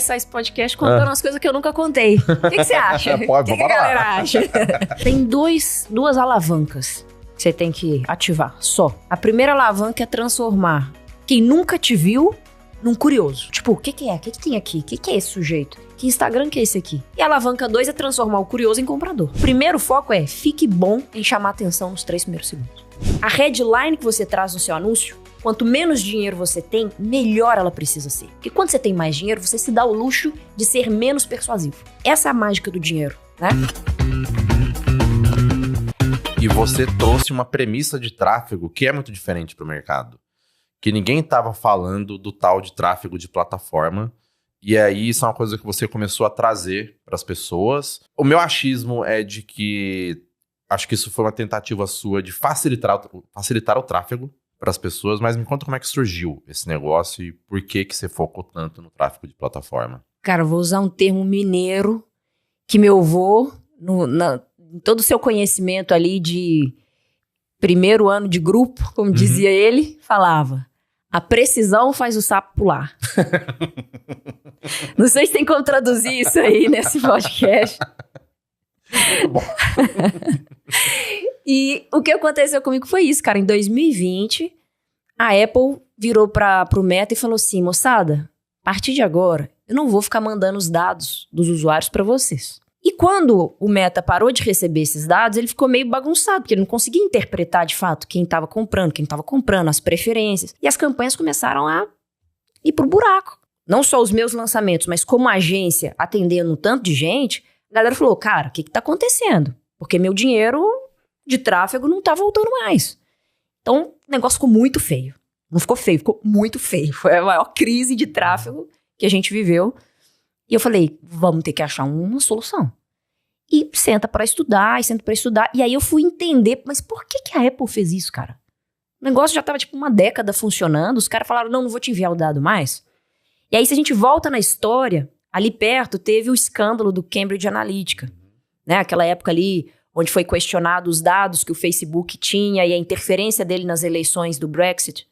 começar esse podcast contando umas coisas que eu nunca contei. O que você acha? Pode, o que a galera acha? Tem duas alavancas que você tem que ativar, só. A primeira alavanca é transformar quem nunca te viu num curioso. Tipo, o que é? O que tem aqui? O que é esse sujeito? Que Instagram que é esse aqui? E a alavanca 2 é transformar o curioso em comprador. O primeiro foco é fique bom em chamar atenção nos 3 primeiros segundos. A headline que você traz no seu anúncio, quanto menos dinheiro você tem, melhor ela precisa ser. Porque quando você tem mais dinheiro, você se dá o luxo de ser menos persuasivo. Essa é a mágica do dinheiro, né? E você trouxe uma premissa de tráfego que é muito diferente para o mercado. Que ninguém estava falando do tal de tráfego de plataforma. E aí isso é uma coisa que você começou a trazer para as pessoas. O meu achismo é de que acho que isso foi uma tentativa sua de facilitar o tráfego para as pessoas, mas me conta como é que surgiu esse negócio e por que você focou tanto no tráfego de plataforma. Cara, eu vou usar um termo mineiro que meu avô, em todo o seu conhecimento ali de primeiro ano de grupo, como dizia ele, falava: a precisão faz o sapo pular. Não sei se tem como traduzir isso aí nesse podcast. Muito bom. E o que aconteceu comigo foi isso, cara. Em 2020, a Apple virou pro Meta e falou assim: moçada, a partir de agora, eu não vou ficar mandando os dados dos usuários para vocês. E quando o Meta parou de receber esses dados, ele ficou meio bagunçado, porque ele não conseguia interpretar de fato quem estava comprando, as preferências. E as campanhas começaram a ir pro buraco. Não só os meus lançamentos, mas como agência atendendo um tanto de gente, a galera falou: cara, o que tá acontecendo? Porque meu dinheiro de tráfego não tá voltando mais. Então, o negócio ficou muito feio. Não ficou feio, ficou muito feio. Foi a maior crise de tráfego que a gente viveu. E eu falei: vamos ter que achar uma solução. E senta pra estudar. E aí eu fui entender, mas por que a Apple fez isso, cara? O negócio já tava tipo uma década funcionando. Os caras falaram: não vou te enviar o dado mais. E aí, se a gente volta na história, ali perto teve o escândalo do Cambridge Analytica, né? Aquela época ali onde foi questionado os dados que o Facebook tinha e a interferência dele nas eleições do Brexit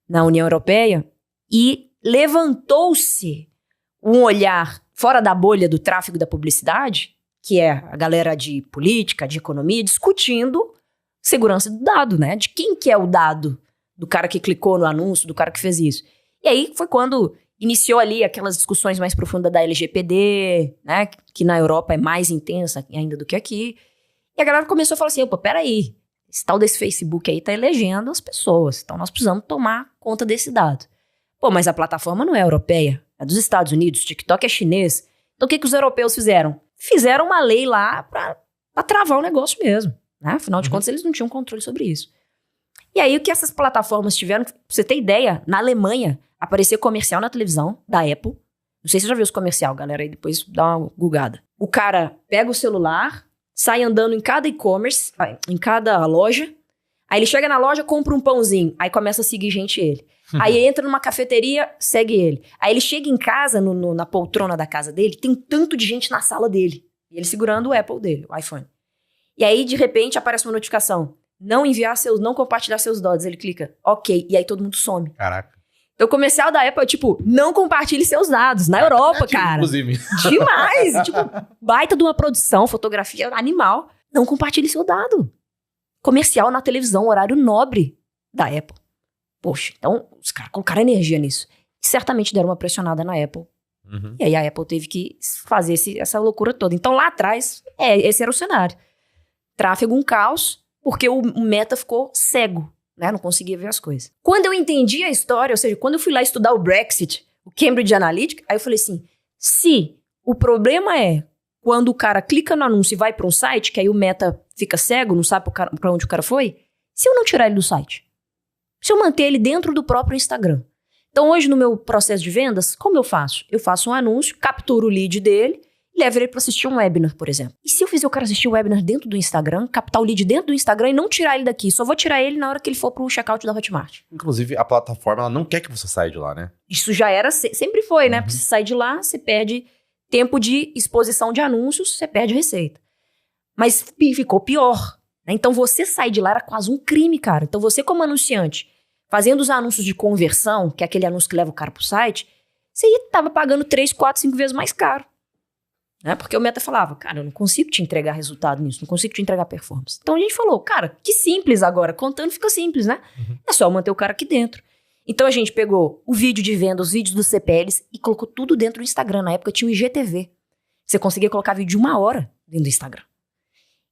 na União Europeia. E levantou-se um olhar fora da bolha do tráfego da publicidade, que é a galera de política, de economia, discutindo segurança do dado, né? De quem que é o dado do cara que clicou no anúncio, do cara que fez isso. E aí foi quando iniciou ali aquelas discussões mais profundas da LGPD, né? Que na Europa é mais intensa ainda do que aqui. E a galera começou a falar assim: opa, peraí, esse tal desse Facebook aí tá elegendo as pessoas, então nós precisamos tomar conta desse dado. Pô, mas a plataforma não é europeia, é dos Estados Unidos, TikTok é chinês. Então o que os europeus fizeram? Fizeram uma lei lá pra travar o negócio mesmo, né? Afinal de contas, eles não tinham controle sobre isso. E aí, o que essas plataformas tiveram, pra você ter ideia, na Alemanha, aparecer comercial na televisão da Apple. Não sei se você já viu esse comercial, galera, aí depois dá uma googada. O cara pega o celular, sai andando em cada e-commerce, em cada loja, aí ele chega na loja, compra um pãozinho, aí começa a seguir gente ele. Aí entra numa cafeteria, segue ele. Aí ele chega em casa, na poltrona da casa dele, tem um tanto de gente na sala dele. E ele segurando o Apple dele, o iPhone. E aí, de repente, aparece uma notificação: não compartilhar seus dados. Ele clica, ok, e aí todo mundo some. Caraca. Então, o comercial da Apple é tipo: não compartilhe seus dados. Na Europa, cara. Inclusive. Demais. Tipo, baita de uma produção, fotografia animal. Não compartilhe seu dado. Comercial na televisão, horário nobre da Apple. Poxa, então os caras colocaram energia nisso. E certamente deram uma pressionada na Apple. E aí a Apple teve que fazer essa loucura toda. Então, lá atrás, esse era o cenário. Tráfego, um caos, porque o Meta ficou cego. Né? Não conseguia ver as coisas. Quando eu entendi a história, ou seja, quando eu fui lá estudar o Brexit, o Cambridge Analytica, aí eu falei assim: se o problema é quando o cara clica no anúncio e vai para um site, que aí o Meta fica cego, não sabe para onde o cara foi, se eu não tirar ele do site? Se eu manter ele dentro do próprio Instagram? Então, hoje, no meu processo de vendas, como eu faço? Eu faço um anúncio, capturo o lead dele e levo ele para assistir um webinar, por exemplo. E se eu fizer o cara assistir o webinar dentro do Instagram, captar o lead dentro do Instagram e não tirar ele daqui? Só vou tirar ele na hora que ele for pro checkout da Hotmart. Inclusive, a plataforma ela não quer que você saia de lá, né? Isso já era, sempre foi, né? Porque você sai de lá, você perde tempo de exposição de anúncios, você perde receita. Mas ficou pior. Né? Então, você sair de lá era quase um crime, cara. Então, você como anunciante, fazendo os anúncios de conversão, que é aquele anúncio que leva o cara pro site, você tava pagando 3, 4, 5 vezes mais caro. Né? Porque o Meta falava, cara, eu não consigo te entregar resultado nisso, não consigo te entregar performance. Então a gente falou, cara, que simples agora, contando fica simples, né? É só manter o cara aqui dentro. Então a gente pegou o vídeo de venda, os vídeos dos CPLs e colocou tudo dentro do Instagram. Na época tinha o IGTV. Você conseguia colocar vídeo de 1 hora dentro do Instagram.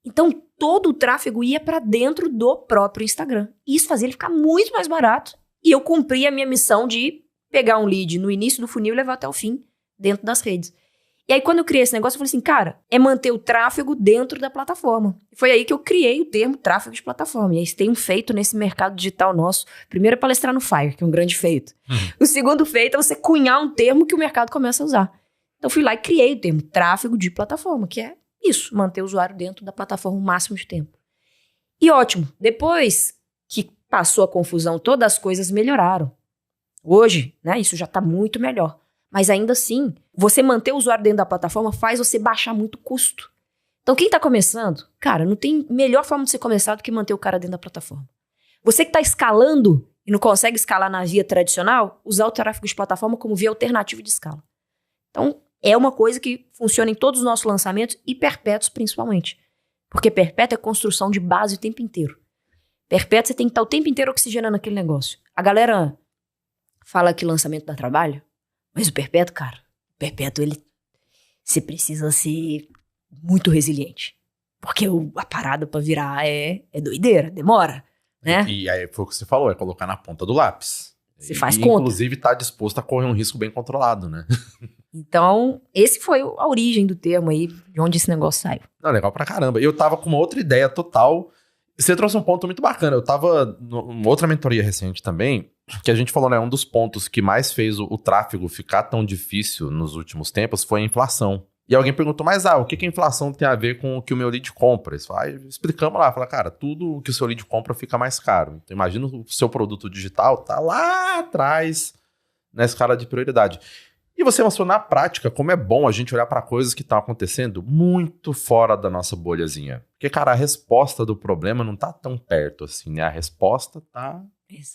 Então todo o tráfego ia pra dentro do próprio Instagram. E isso fazia ele ficar muito mais barato. E eu cumpri a minha missão de pegar um lead no início do funil e levar até o fim dentro das redes. E aí, quando eu criei esse negócio, eu falei assim, cara, é manter o tráfego dentro da plataforma. E foi aí que eu criei o termo tráfego de plataforma. E aí, tem um feito nesse mercado digital nosso. Primeiro é palestrar no Fire, que é um grande feito. O segundo feito é você cunhar um termo que o mercado começa a usar. Então, fui lá e criei o termo tráfego de plataforma, que é isso, manter o usuário dentro da plataforma o máximo de tempo. E ótimo, depois que passou a confusão, todas as coisas melhoraram. Hoje, né, isso já está muito melhor. Mas ainda assim, você manter o usuário dentro da plataforma faz você baixar muito o custo. Então, quem está começando, cara, não tem melhor forma de você começar do que manter o cara dentro da plataforma. Você que está escalando e não consegue escalar na via tradicional, usar o tráfego de plataforma como via alternativa de escala. Então, é uma coisa que funciona em todos os nossos lançamentos e perpétuos principalmente. Porque perpétuo é construção de base o tempo inteiro. Perpétuo você tem que estar o tempo inteiro oxigenando aquele negócio. A galera fala que lançamento dá trabalho. Mas o perpétuo, cara, você precisa ser muito resiliente. Porque a parada pra virar é doideira, demora, né? E aí foi o que você falou, é colocar na ponta do lápis. Você faz conta. Inclusive tá disposto a correr um risco bem controlado, né? Então, esse foi a origem do termo aí, de onde esse negócio saiu. Não, legal pra caramba. Eu tava com uma outra ideia total. Você trouxe um ponto muito bacana. Eu tava numa outra mentoria recente também, que a gente falou, né? Um dos pontos que mais fez o tráfego ficar tão difícil nos últimos tempos foi a inflação. E alguém perguntou, mas o que a inflação tem a ver com o que o meu lead compra? Isso aí explicamos lá, fala, cara, tudo que o seu lead compra fica mais caro. Então imagina o seu produto digital tá lá atrás na escala de prioridade. E você mostrou na prática como é bom a gente olhar para coisas que estão acontecendo muito fora da nossa bolhazinha. Porque, cara, a resposta do problema não tá tão perto assim, né? A resposta tá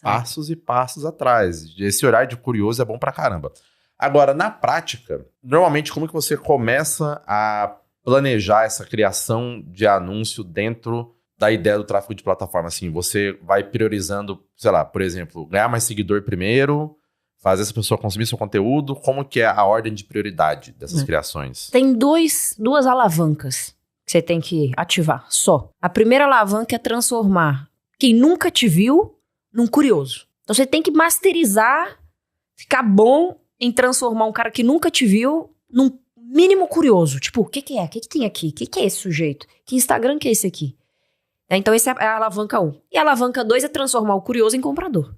passos e passos atrás. Esse olhar de curioso é bom pra caramba. Agora, na prática, normalmente como que você começa a planejar essa criação de anúncio dentro da ideia do tráfego de plataforma? Assim, você vai priorizando, sei lá, por exemplo, ganhar mais seguidor primeiro, fazer essa pessoa consumir seu conteúdo, como que é a ordem de prioridade dessas criações? Tem duas alavancas que você tem que ativar, só. A primeira alavanca é transformar quem nunca te viu num curioso. Então você tem que masterizar, ficar bom em transformar um cara que nunca te viu num mínimo curioso. Tipo, o que é? O que tem aqui? O que é esse sujeito? Que Instagram que é esse aqui? Então essa é a alavanca 1. E a alavanca 2 é transformar o curioso em comprador.